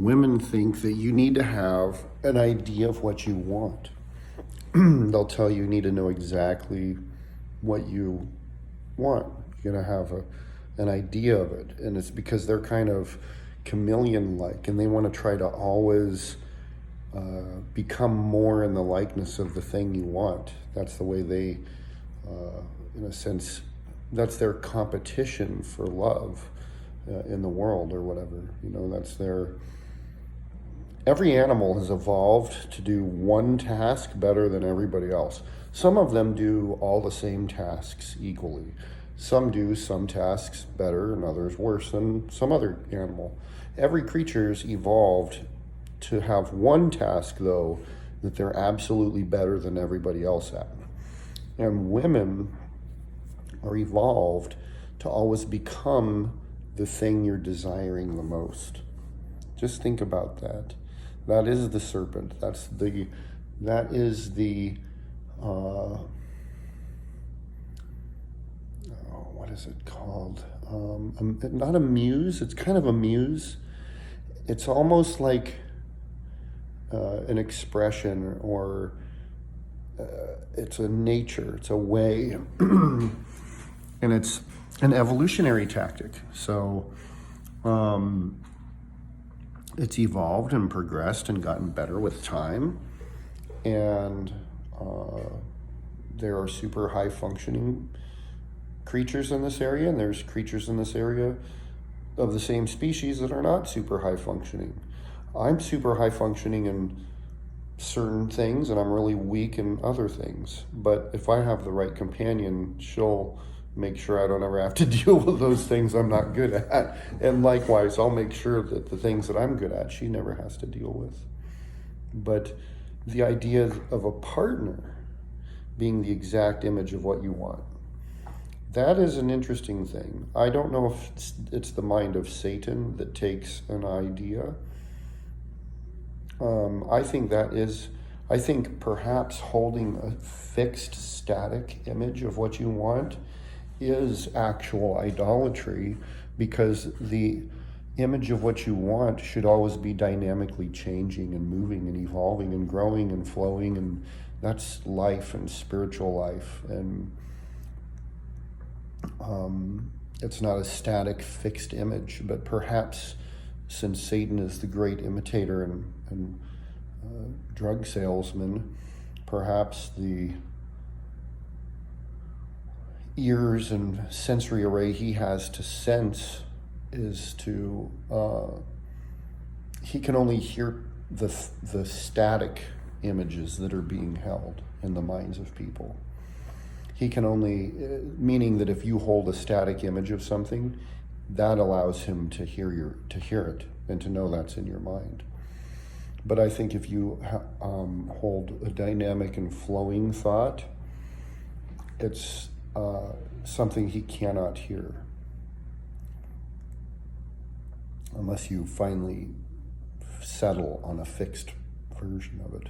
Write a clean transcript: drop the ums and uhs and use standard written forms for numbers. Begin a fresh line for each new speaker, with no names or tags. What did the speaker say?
Women think that you need to have an idea of what you want. They'll tell you need to know exactly what you want. You're going to have an idea of it. And it's because they're kind of chameleon-like, and they want to try to always become more in the likeness of the thing you want. That's the way they, in a sense, that's their competition for love in the world or whatever. That's their... Every animal has evolved to do one task better than everybody else. Some of them do all the same tasks equally. Some do some tasks better and others worse than some other animal. Every creature's evolved to have one task, though, that they're absolutely better than everybody else at. And women are evolved to always become the thing you're desiring the most. Just think about that. That is the serpent. That is the what is it called? Not a muse. It's kind of a muse. It's almost like an expression, or it's a nature. It's a way, and it's an evolutionary tactic. So it's evolved and progressed and gotten better with time, and there are super high functioning creatures in this area, and there's creatures in this area of the same species that are not super high functioning. I'm super high functioning in certain things, and I'm really weak in other things. But if I have the right companion, she'll make sure I don't ever have to deal with those things I'm not good at. And likewise, I'll make sure that the things that I'm good at, she never has to deal with. But the idea of a partner being the exact image of what you want, that is an interesting thing. I don't know if it's the mind of Satan that takes an idea. I think perhaps holding a fixed, static image of what you want is actual idolatry, because the image of what you want should always be dynamically changing and moving and evolving and growing and flowing, and that's life and spiritual life. And it's not a static, fixed image. But perhaps, since Satan is the great imitator and drug salesman, perhaps the ears and sensory array he has to sense is to he can only hear the static images that are being held in the minds of people. He can only, meaning that if you hold a static image of something, that allows him to hear it and to know that's in your mind. But I think if you hold a dynamic and flowing thought, it's something he cannot hear unless you finally settle on a fixed version of it.